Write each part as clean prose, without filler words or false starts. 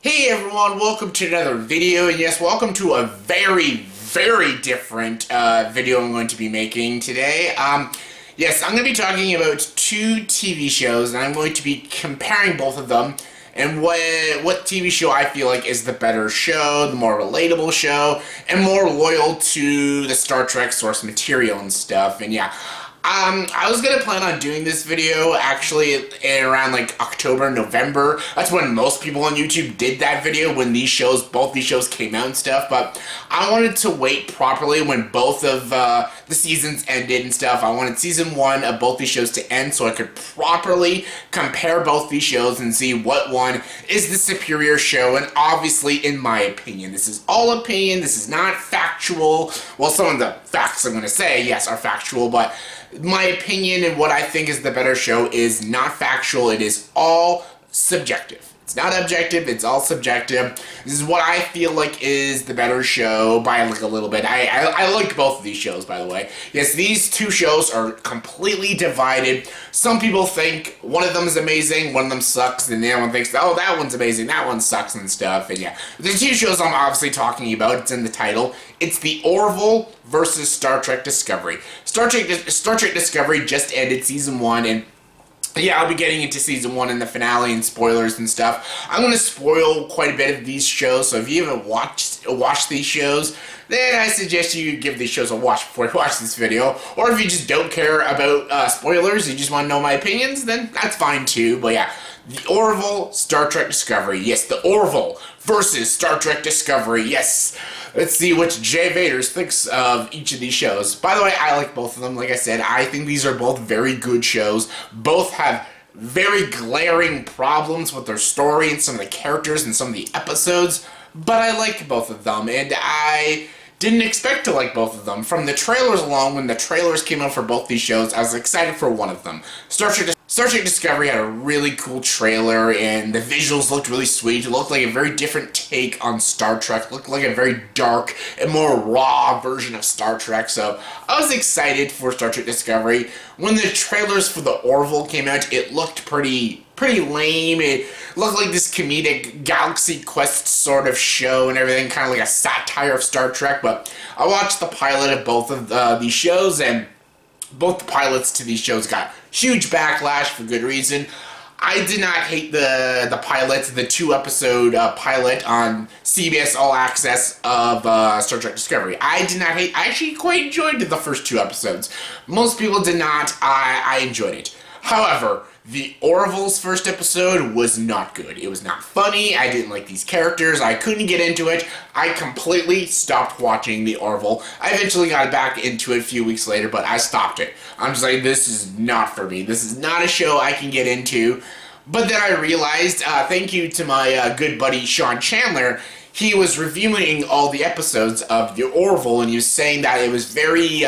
Hey everyone, welcome to another video, and yes, welcome to a very different video I'm going to be making today. Yes, I'm going to be talking about two TV shows, and I'm going to be comparing both of them, and what TV show I feel like is the better show, the more relatable show, and more loyal to the Star Trek source material and stuff, and yeah. I was gonna plan on doing this video actually in around like October, November. That's when most people on YouTube did that video when both these shows came out and stuff. But I wanted to wait properly when both of the seasons ended and stuff. I wanted season 1 of both these shows to end so I could properly compare both these shows and see what one is the superior show. And obviously, in my opinion, this is all opinion. This is not factual. Well, some of the facts I'm gonna say, yes, are factual, but my opinion and what I think is the better show is not factual. It is all subjective. It's not objective, it's all subjective. This is what I feel like is the better show by like a little bit. I like both of these shows, by the way. Yes, these two shows are completely divided. Some people think one of them is amazing, one of them sucks, and the other one thinks, oh, that one's amazing, that one sucks and stuff. And yeah, the two shows I'm obviously talking about, it's in the title. It's the Orville versus Star Trek Discovery. Star Trek Discovery just ended season 1, and yeah, I'll be getting into season 1 and the finale and spoilers and stuff. I'm going to spoil quite a bit of these shows, so if you haven't watched these shows, then I suggest you give these shows a watch before you watch this video. Or if you just don't care about spoilers, you just want to know my opinions, then that's fine too. But yeah, the Orville, Star Trek Discovery. Yes, the Orville versus Star Trek Discovery. Yes. Let's see what Jay Vaders thinks of each of these shows. By the way, I like both of them. Like I said, I think these are both very good shows. Both have very glaring problems with their story and some of the characters and some of the episodes, but I like both of them, and I didn't expect to like both of them. From the trailers alone, when the trailers came out for both these shows, I was excited for one of them. Star Trek Discovery had a really cool trailer, and the visuals looked really sweet. It looked like a very different take on Star Trek. It looked like a very dark and more raw version of Star Trek, so I was excited for Star Trek Discovery. When the trailers for the Orville came out, it looked pretty lame. It looked like this comedic Galaxy Quest sort of show and everything, kind of like a satire of Star Trek, but I watched the pilot of both of these shows, and both the pilots to these shows got huge backlash for good reason. I did not hate the pilot, the 2-episode pilot on CBS All Access of Star Trek Discovery. I did not hate. I actually quite enjoyed the first 2 episodes. Most people did not. I enjoyed it. However, the Orville's first episode was not good. It was not funny. I didn't like these characters. I couldn't get into it. I completely stopped watching the Orville. I eventually got back into it a few weeks later, but I stopped it. I'm just like, this is not for me. This is not a show I can get into. But then I realized, thank you to my good buddy Sean Chandler, he was reviewing all the episodes of the Orville, and he was saying that it was very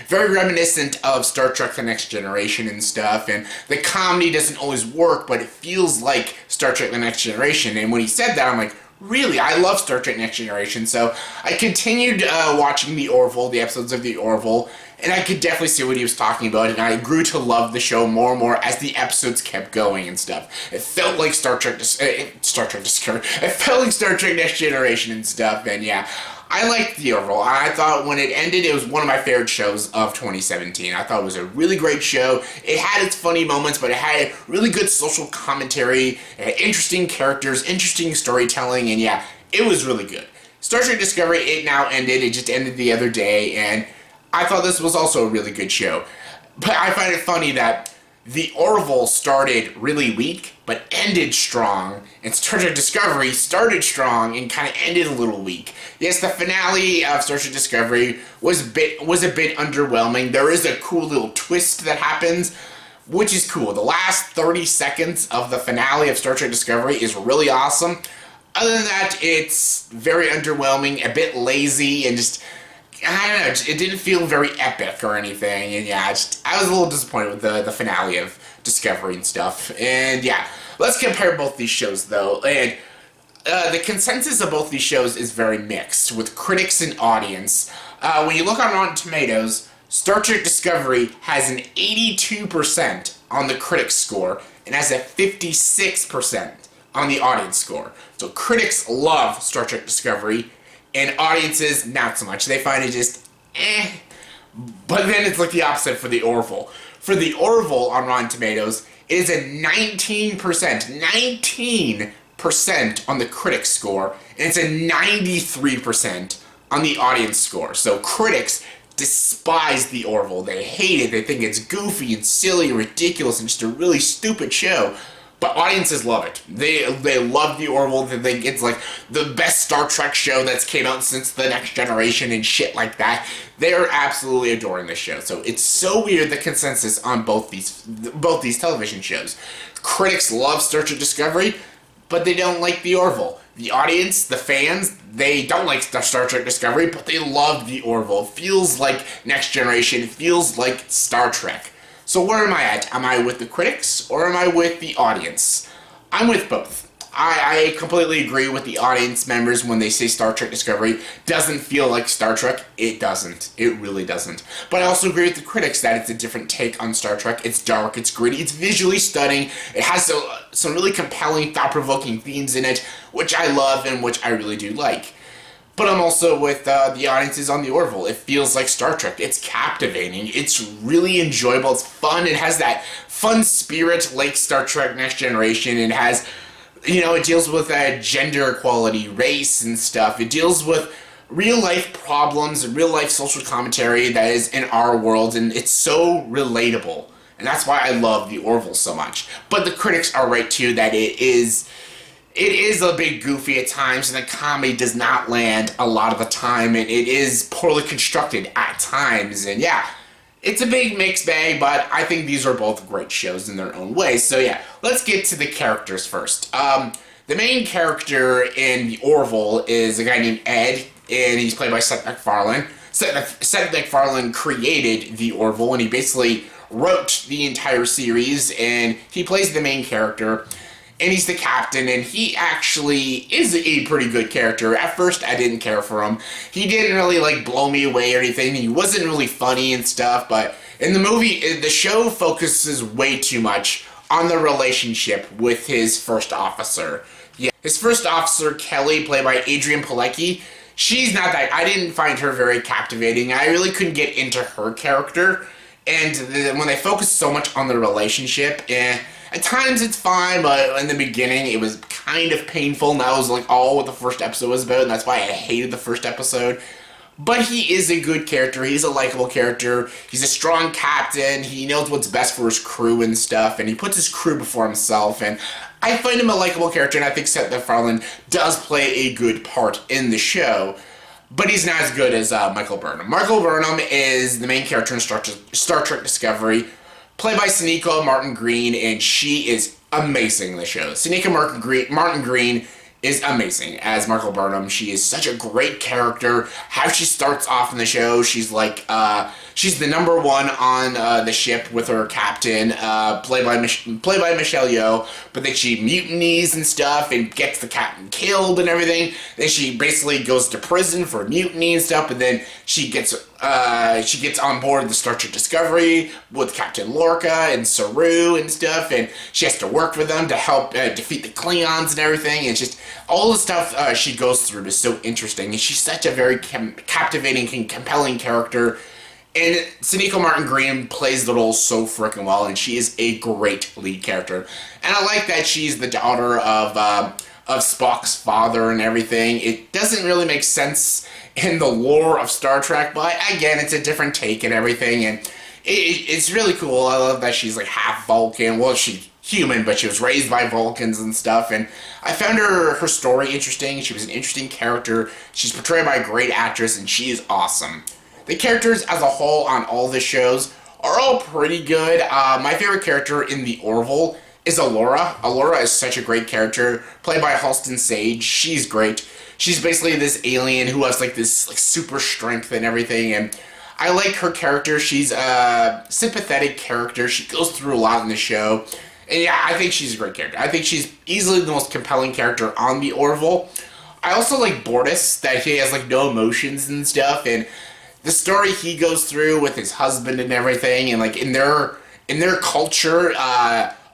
reminiscent of Star Trek The Next Generation and stuff, and the comedy doesn't always work, but it feels like Star Trek The Next Generation. And when he said that, I'm like, really? I love Star Trek Next Generation. So I continued watching the Orville, the episodes of the Orville, and I could definitely see what he was talking about, and I grew to love the show more and more as the episodes kept going and stuff. It felt like Star Trek Discovery. It felt like Star Trek Next Generation and stuff, and yeah, I liked the Orville. I thought when it ended, it was one of my favorite shows of 2017. I thought it was a really great show. It had its funny moments, but it had really good social commentary, interesting characters, interesting storytelling, and yeah, it was really good. Star Trek Discovery, it now ended. It just ended the other day, and I thought this was also a really good show. But I find it funny that the Orville started really weak, but ended strong, and Star Trek Discovery started strong and kind of ended a little weak. Yes, the finale of Star Trek Discovery was a bit underwhelming. There is a cool little twist that happens, which is cool. The last 30 seconds of the finale of Star Trek Discovery is really awesome. Other than that, it's very underwhelming, a bit lazy, and just, I don't know, it didn't feel very epic or anything, and yeah, I was a little disappointed with the finale of Discovery and stuff. And yeah, let's compare both these shows though, and the consensus of both these shows is very mixed, with critics and audience. When you look on Rotten Tomatoes, Star Trek Discovery has an 82% on the critics score, and has a 56% on the audience score. So critics love Star Trek Discovery, and audiences not so much. They find it just eh. But then it's like the opposite for the Orville. For the Orville on Rotten Tomatoes, it is a 19%, 19% on the critic score, and it's a 93% on the audience score. So critics despise the Orville. They hate it. They think it's goofy and silly and ridiculous and just a really stupid show. But audiences love it. They love the Orville. They think it's like the best Star Trek show that's came out since The Next Generation and shit like that. They're absolutely adoring this show. So it's so weird, the consensus on both these television shows. Critics love Star Trek Discovery, but they don't like the Orville. The audience, the fans, they don't like Star Trek Discovery, but they love the Orville. It feels like Next Generation. It feels like Star Trek. So where am I at? Am I with the critics or am I with the audience? I'm with both. I completely agree with the audience members when they say Star Trek Discovery doesn't feel like Star Trek. It doesn't. It really doesn't. But I also agree with the critics that it's a different take on Star Trek. It's dark, it's gritty, it's visually stunning. It has some really compelling, thought-provoking themes in it, which I love and which I really do like. But I'm also with the audiences on the Orville. It feels like Star Trek. It's captivating. It's really enjoyable. It's fun. It has that fun spirit like Star Trek Next Generation. It has, it deals with gender equality, race and stuff. It deals with real-life problems and real-life social commentary that is in our world, and it's so relatable. And that's why I love the Orville so much. But the critics are right, too, that it is a bit goofy at times, and the comedy does not land a lot of the time, and it is poorly constructed at times, and yeah, it's a big mixed bag, but I think these are both great shows in their own way. So yeah, let's get to the characters first. The main character in the Orville is a guy named Ed, and he's played by Seth MacFarlane. Seth MacFarlane created the Orville, and he basically wrote the entire series, and he plays the main character. And he's the captain, and he actually is a pretty good character. At first, I didn't care for him. He didn't really, blow me away or anything. He wasn't really funny and stuff, but in the show focuses way too much on the relationship with his first officer. Yeah, his first officer, Kelly, played by Adrienne Palicki, she's not that... I didn't find her very captivating. I really couldn't get into her character. And when they focus so much on the relationship, at times it's fine, but in the beginning it was kind of painful, and that was all what the first episode was about, and that's why I hated the first episode. But he is a good character, he's a likable character, he's a strong captain, he knows what's best for his crew and stuff, and he puts his crew before himself, and I find him a likable character, and I think Seth MacFarlane does play a good part in the show. But he's not as good as Michael Burnham. Michael Burnham is the main character in Star Trek Discovery, played by Sonequa Martin Green, and she is amazing in the show. Sonequa Martin Green is amazing as Michael Burnham. She is such a great character. How she starts off in the show, she's she's the number one on the ship with her captain, played by Michelle Yeoh. But then she mutinies and stuff and gets the captain killed and everything. Then she basically goes to prison for mutiny and stuff. But then she gets on board the Star Trek Discovery with Captain Lorca and Saru and stuff, and she has to work with them to help defeat the Klingons and everything. And just all the stuff she goes through is so interesting, and she's such a very captivating and compelling character. And Sonequa Martin Green plays the role so freaking well, and she is a great lead character. And I like that she's the daughter of Spock's father and everything. It doesn't really make sense in the lore of Star Trek, but again, it's a different take and everything, and it's really cool. I love that she's half Vulcan. Well, she's human, but she was raised by Vulcans and stuff, and I found her story interesting. She was an interesting character. She's portrayed by a great actress, and she is awesome. The characters as a whole on all the shows are all pretty good. My favorite character in the Orville is Allura. Allura is such a great character, played by Halston Sage. She's great. She's basically this alien who has this super strength and everything, and I like her character. She's a sympathetic character. She goes through a lot in the show, and yeah, I think she's a great character. I think she's easily the most compelling character on the Orville. I also like Bortus, that he has no emotions and stuff, and the story he goes through with his husband and everything, and in their culture,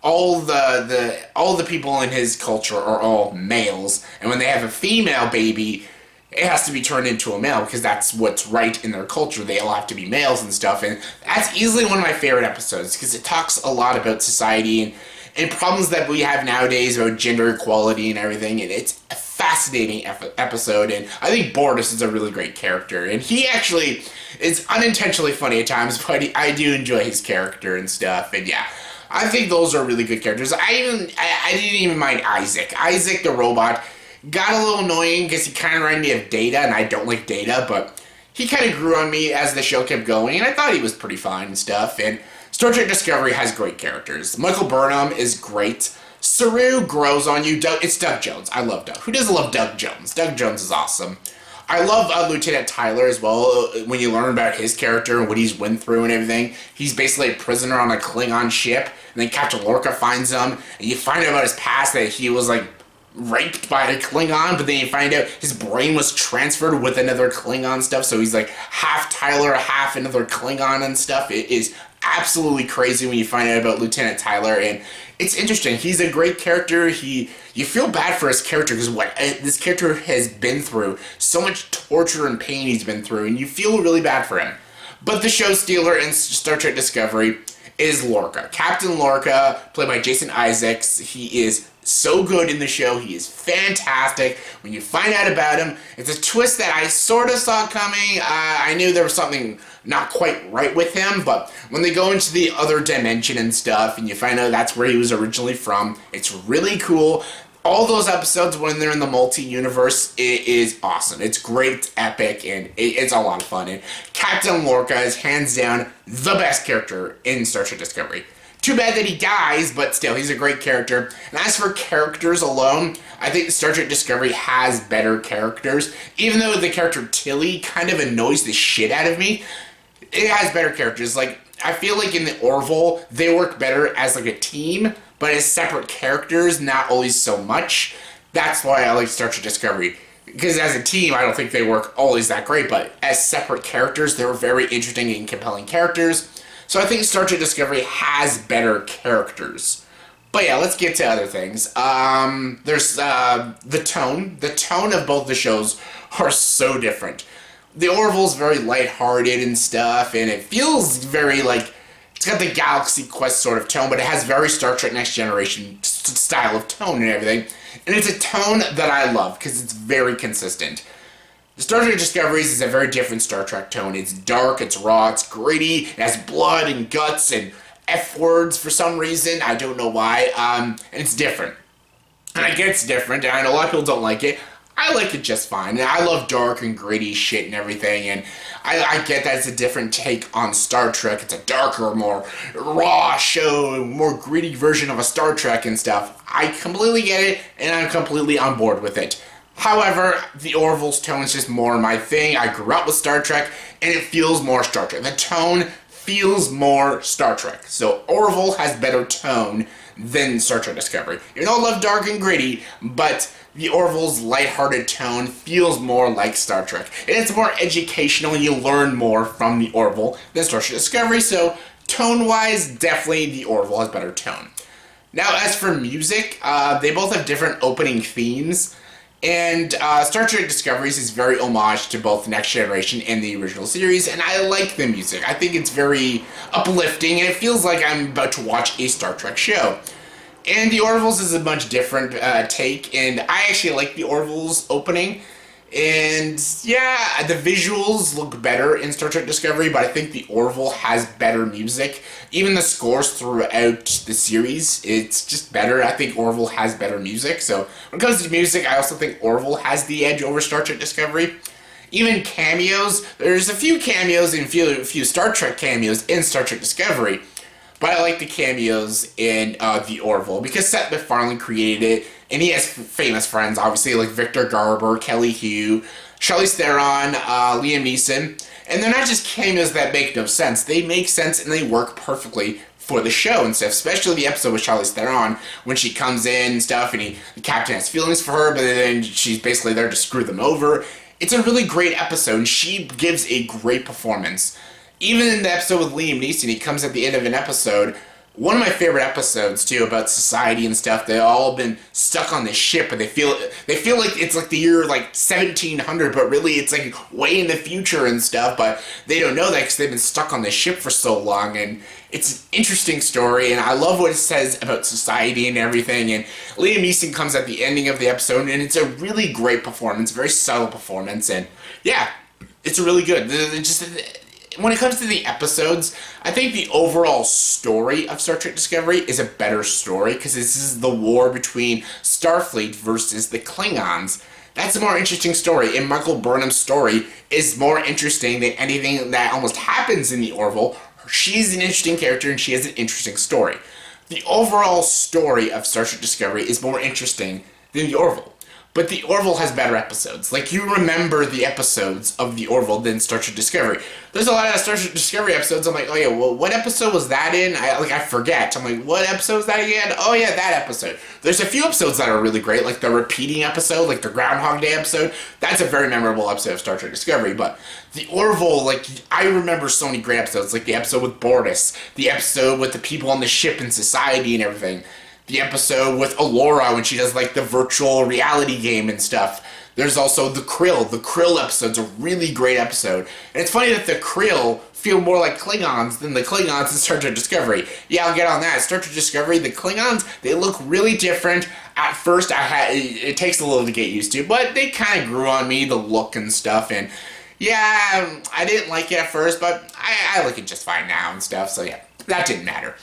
all the people in his culture are all males, and when they have a female baby, it has to be turned into a male because that's what's right in their culture. They all have to be males and stuff, and that's easily one of my favorite episodes because it talks a lot about society and problems that we have nowadays about gender equality and everything, and it's a fascinating episode, and I think Bortus is a really great character, and he actually is unintentionally funny at times, but I do enjoy his character and stuff, and yeah, I think those are really good characters. I didn't even mind Isaac. Isaac the robot got a little annoying because he kind of reminded me of Data, and I don't like Data, but he kind of grew on me as the show kept going, and I thought he was pretty fine and stuff, and Star Trek Discovery has great characters. Michael Burnham is great. Saru grows on you. It's Doug Jones. I love Doug. Who doesn't love Doug Jones? Doug Jones is awesome. I love Lieutenant Tyler as well, when you learn about his character and what he's went through and everything. He's basically a prisoner on a Klingon ship, and then Captain Lorca finds him, and you find out about his past that he was, like, raped by a Klingon, but then you find out his brain was transferred with another Klingon stuff, so he's, like, half Tyler, half another Klingon and stuff. It is absolutely crazy when you find out about Lieutenant Tyler, and it's interesting. He's a great character. You feel bad for his character because what this character has been through, so much torture and pain he's been through, and you feel really bad for him. But the show stealer in Star Trek Discovery is Lorca. Captain Lorca, played by Jason Isaacs. He is so good in the show. He is fantastic. When you find out about him, it's a twist that I sort of saw coming. I knew there was something not quite right with him, but when they go into the other dimension and stuff, and you find out that's where he was originally from, it's really cool. All those episodes when they're in the multi-universe, it is awesome. It's great, it's epic, and it's a lot of fun. And Captain Lorca is hands down the best character in Star Trek Discovery. Too bad that he dies, but still, he's a great character. And as for characters alone, I think Star Trek Discovery has better characters. Even though the character Tilly kind of annoys the shit out of me, it has better characters. Like, I feel like in the Orville, they work better as like a team, but as separate characters, not always so much. That's why I like Star Trek Discovery. Because as a team, I don't think they work always that great, but as separate characters, they're very interesting and compelling characters. So I think Star Trek Discovery has better characters. But yeah, let's get to other things. There's the tone. The tone of both the shows are so different. The Orville's very lighthearted and stuff, and it feels very like, it's got the Galaxy Quest sort of tone, but it has very Star Trek Next Generation style of tone and everything. And it's a tone that I love, because it's very consistent. Star Trek Discoveries is a very different Star Trek tone. It's dark, it's raw, it's gritty, it has blood and guts and F-words for some reason. I don't know why. And it's different. And I get it's different, and I know a lot of people don't like it. I like it just fine. And I love dark and gritty shit and everything, and I get that it's a different take on Star Trek. It's a darker, more raw show, more gritty version of a Star Trek and stuff. I completely get it, and I'm completely on board with it. However, the Orville's tone is just more my thing. I grew up with Star Trek, and it feels more Star Trek. The tone feels more Star Trek. So Orville has better tone than Star Trek Discovery. Even though I love dark and gritty, but the Orville's lighthearted tone feels more like Star Trek. And it's more educational, and you learn more from the Orville than Star Trek Discovery, so tone-wise, definitely the Orville has better tone. Now, as for music, they both have different opening themes. And Star Trek Discoveries is very homage to both Next Generation and the original series, and I like the music. I think it's very uplifting, and it feels like I'm about to watch a Star Trek show. And the Orville's is a much different take, and I actually like the Orville's opening. And yeah, the visuals look better in Star Trek Discovery, but I think the Orville has better music. Even the scores throughout the series, it's just better. I think Orville has better music. So when it comes to music, I also think Orville has the edge over Star Trek Discovery. Even cameos, there's a few cameos and a few Star Trek cameos in Star Trek Discovery. But I like the cameos in the Orville because Seth MacFarlane created it, and he has famous friends, obviously, like Victor Garber, Kelly Hu, Charlize Theron, Liam Neeson. And they're not just cameos that make no sense. They make sense and they work perfectly for the show and stuff, especially the episode with Charlize Theron when she comes in and stuff, and the captain has feelings for her, but then she's basically there to screw them over. It's a really great episode, and she gives a great performance. Even in the episode with Liam Neeson, he comes at the end of an episode One of my favorite episodes too about society and stuff. They've all been stuck on this ship, and they feel like it's like the year like 1700, but really it's like way in the future and stuff. But they don't know that because they've been stuck on this ship for so long, and it's an interesting story. And I love what it says about society and everything. And Liam Neeson comes at the ending of the episode, and it's a really great performance, very subtle performance, and yeah, it's really good. Just when it comes to the episodes, I think the overall story of Star Trek Discovery is a better story because this is the war between Starfleet versus the Klingons. That's a more interesting story, and Michael Burnham's story is more interesting than anything that almost happens in the Orville. She's an interesting character, and she has an interesting story. The overall story of Star Trek Discovery is more interesting than the Orville. But the Orville has better episodes. Like, you remember the episodes of the Orville than Star Trek Discovery. There's a lot of Star Trek Discovery episodes. I'm like, oh yeah, well, what episode was that in? I forget. I'm like, what episode was that again? Oh yeah, that episode. There's a few episodes that are really great, like the repeating episode, like the Groundhog Day episode. That's a very memorable episode of Star Trek Discovery. But the Orville, like, I remember so many great episodes, like the episode with Bortus, the episode with the people on the ship and society and everything. The episode with Alora when she does like the virtual reality game and stuff. There's also the Krill. The Krill episode's a really great episode. And it's funny that the Krill feel more like Klingons than the Klingons in Star Trek Discovery. Yeah, I'll get on that. Star Trek Discovery, the Klingons, they look really different. At first, it takes a little to get used to, but they kind of grew on me, the look and stuff. And yeah, I didn't like it at first, but I like it just fine now and stuff. So yeah, that didn't matter.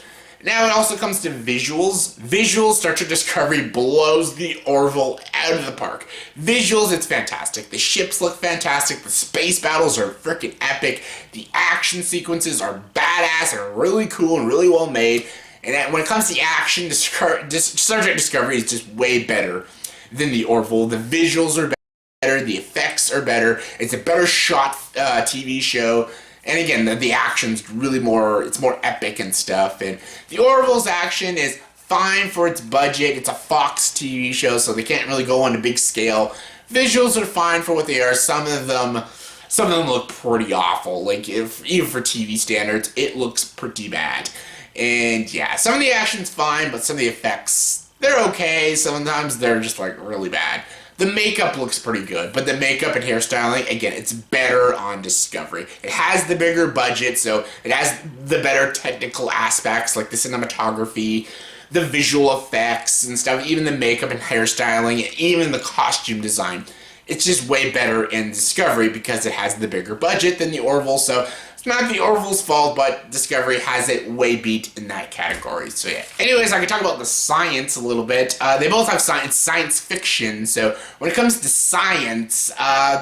Now it also comes to visuals. Visuals, Star Trek Discovery blows the Orville out of the park. Visuals, it's fantastic. The ships look fantastic. The space battles are freaking epic. The action sequences are badass and really cool and really well made. And when it comes to the action, Star Trek Discovery is just way better than the Orville. The visuals are better. The effects are better. It's a better shot TV show. And again, the action's really it's more epic and stuff. And the Orville's action is fine for its budget. It's a Fox TV show, so they can't really go on a big scale. Visuals are fine for what they are. Some of them look pretty awful. Like, even for TV standards, it looks pretty bad. And yeah, some of the action's fine, but some of the effects, they're okay. Sometimes they're just like really bad. The makeup looks pretty good, but the makeup and hairstyling, again, it's better on Discovery. It has the bigger budget, so it has the better technical aspects, like the cinematography, the visual effects and stuff, even the makeup and hairstyling, even the costume design. It's just way better in Discovery because it has the bigger budget than the Orville, so it's not the Orville's fault, but Discovery has it way beat in that category. So yeah. Anyways, I can talk about the science a little bit. They both have science fiction, so when it comes to science,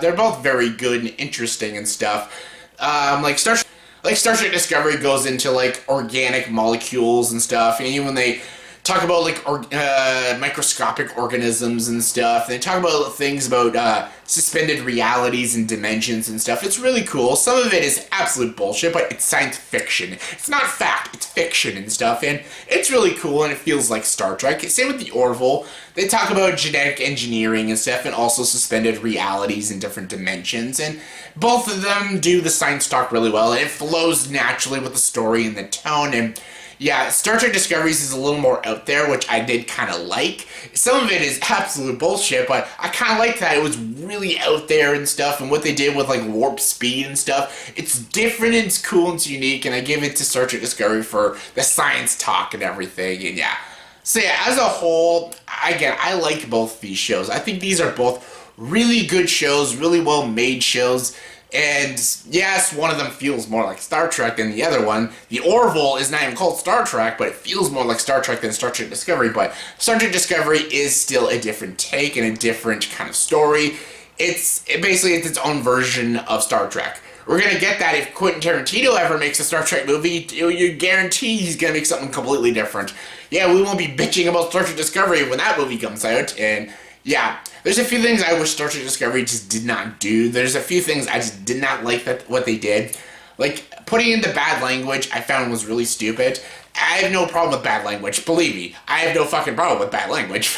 they're both very good and interesting and stuff. Like Star Trek Discovery goes into like organic molecules and stuff, and even when they talk about like microscopic organisms and stuff. They talk about things about suspended realities and dimensions and stuff. It's really cool. Some of it is absolute bullshit, but it's science fiction. It's not fact, it's fiction and stuff, and it's really cool, and it feels like Star Trek. Same with the Orville. They talk about genetic engineering and stuff, and also suspended realities in different dimensions, and both of them do the science talk really well, and it flows naturally with the story and the tone, and yeah, Star Trek Discoveries is a little more out there, which I did kind of like. Some of it is absolute bullshit, but I kind of liked that it was really out there and stuff, and what they did with like warp speed and stuff. It's different, and it's cool, and it's unique, and I give it to Star Trek Discovery for the science talk and everything, and yeah. So yeah, as a whole, again, I like both these shows. I think these are both really good shows, really well made shows. And yes, one of them feels more like Star Trek than the other one. The Orville is not even called Star Trek, but it feels more like Star Trek than Star Trek Discovery. But Star Trek Discovery is still a different take and a different kind of story. It's its own version of Star Trek. We're going to get that if Quentin Tarantino ever makes a Star Trek movie. You guarantee he's going to make something completely different. Yeah, we won't be bitching about Star Trek Discovery when that movie comes out. And yeah, there's a few things I wish Star Trek Discovery just did not do. There's a few things I just did not like what they did. Like, putting in the bad language I found was really stupid. I have no problem with bad language, believe me. I have no fucking problem with bad language.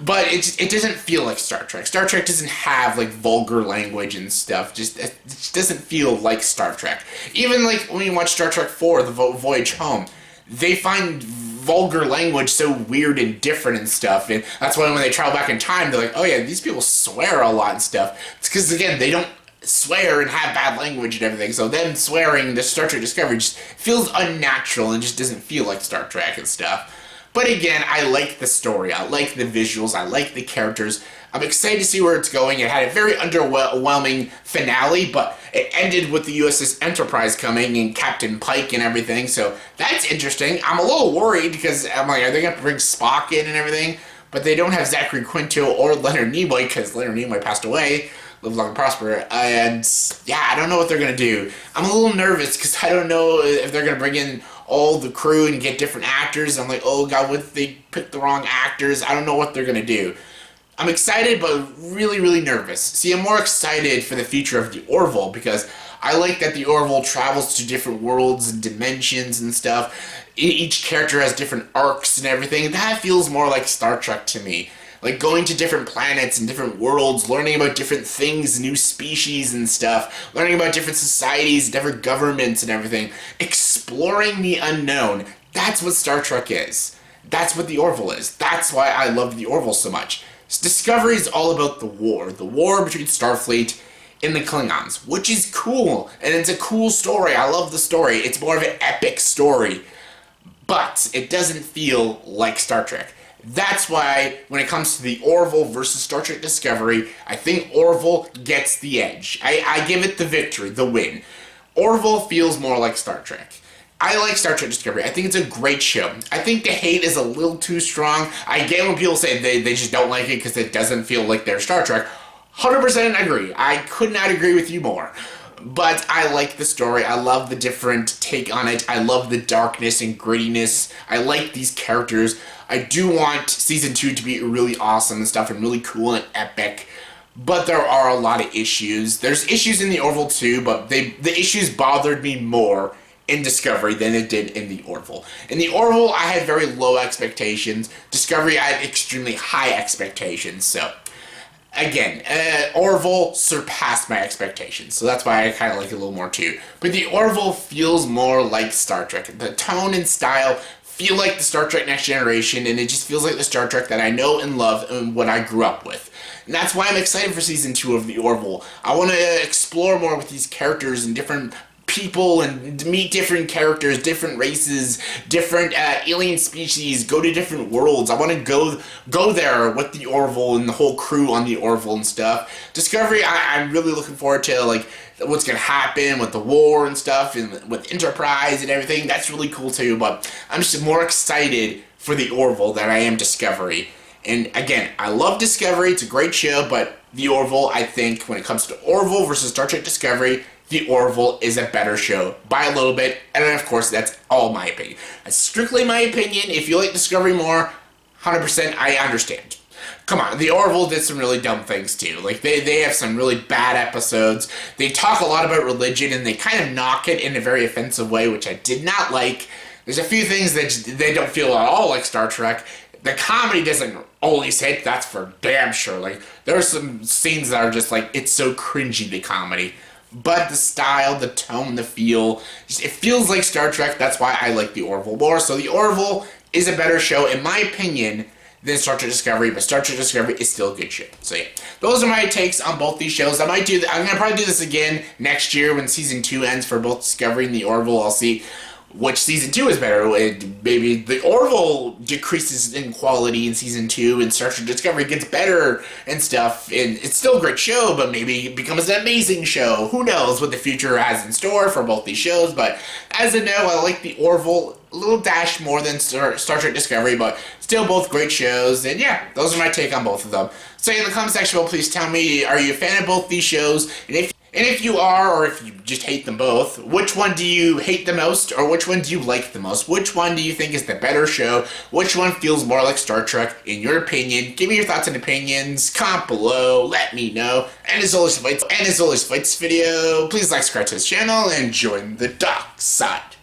But it doesn't feel like Star Trek. Star Trek doesn't have, like, vulgar language and stuff. It just doesn't feel like Star Trek. Even, like, when you watch Star Trek 4, The Voyage Home, they find vulgar language so weird and different and stuff, and that's why when they travel back in time, they're like, oh yeah, these people swear a lot and stuff. It's because, again, they don't swear and have bad language and everything, so them swearing the Star Trek Discovery just feels unnatural and just doesn't feel like Star Trek and stuff. But again, I like the story, I like the visuals, I like the characters. I'm excited to see where it's going. It had a very underwhelming finale, but it ended with the USS Enterprise coming and Captain Pike and everything, so that's interesting. I'm a little worried because I'm like, are they going to bring Spock in and everything? But they don't have Zachary Quinto or Leonard Nimoy, because Leonard Nimoy passed away. Live long and prosper. And yeah, I don't know what they're going to do. I'm a little nervous because I don't know if they're going to bring in all the crew and get different actors. I'm like, oh god, what if they pick the wrong actors? I don't know what they're going to do. I'm excited, but really, really nervous. See, I'm more excited for the future of the Orville because I like that the Orville travels to different worlds and dimensions and stuff. Each character has different arcs and everything. That feels more like Star Trek to me. Like going to different planets and different worlds, learning about different things, new species and stuff, learning about different societies, different governments and everything. Exploring the unknown. That's what Star Trek is. That's what the Orville is. That's why I love the Orville so much. Discovery is all about the war between Starfleet and the Klingons, which is cool, and it's a cool story. I love the story. It's more of an epic story, but it doesn't feel like Star Trek. That's why, when it comes to the Orville versus Star Trek Discovery, I think Orville gets the edge. I give it the victory, the win. Orville feels more like Star Trek. I like Star Trek Discovery. I think it's a great show. I think the hate is a little too strong. I get when people say they just don't like it because it doesn't feel like their Star Trek. 100% agree. I could not agree with you more. But I like the story. I love the different take on it. I love the darkness and grittiness. I like these characters. I do want Season 2 to be really awesome and stuff and really cool and epic. But there are a lot of issues. There's issues in the Orville too, but the issues bothered me more in Discovery than it did in the Orville. In the Orville, I had very low expectations. Discovery, I had extremely high expectations. So, again, Orville surpassed my expectations. So that's why I kind of like it a little more too. But the Orville feels more like Star Trek. The tone and style feel like the Star Trek Next Generation, and it just feels like the Star Trek that I know and love and what I grew up with. And that's why I'm excited for Season 2 of the Orville. I want to explore more with these characters and different people and meet different characters, different races, different alien species, go to different worlds. I want to go there with the Orville and the whole crew on the Orville and stuff. Discovery, I'm really looking forward to like what's going to happen with the war and stuff and with Enterprise and everything. That's really cool too, but I'm just more excited for the Orville than I am Discovery. And again, I love Discovery, it's a great show, but the Orville, I think, when it comes to Orville versus Star Trek Discovery, the Orville is a better show by a little bit, and then of course that's all my opinion. That's strictly my opinion. If you like Discovery more, 100% I understand. Come on, the Orville did some really dumb things too. Like they have some really bad episodes. They talk a lot about religion and they kind of knock it in a very offensive way, which I did not like. There's a few things that they don't feel at all like Star Trek. The comedy doesn't always hit, that's for damn sure. Like there are some scenes that are just like, it's so cringy, the comedy. But the style, the tone, the feel, it feels like Star Trek. That's why I like the Orville more. So the Orville is a better show, in my opinion, than Star Trek Discovery, but Star Trek Discovery is still a good show. So yeah, those are my takes on both these shows. I'm gonna probably do this again next year when Season 2 ends for both Discovery and the Orville. I'll see which Season 2 is better. Maybe the Orville decreases in quality in Season 2 and Star Trek Discovery gets better and stuff, and it's still a great show, but maybe it becomes an amazing show. Who knows what the future has in store for both these shows, but as of now, I like the Orville a little dash more than Star Trek Discovery, but still both great shows, and yeah, those are my take on both of them. So in the comment section below, please tell me, are you a fan of both these shows, and if you are, or if you just hate them both, which one do you hate the most, or which one do you like the most? Which one do you think is the better show? Which one feels more like Star Trek, in your opinion? Give me your thoughts and opinions, comment below, let me know. And as always, for this video, please like, subscribe to this channel, and join the dark side.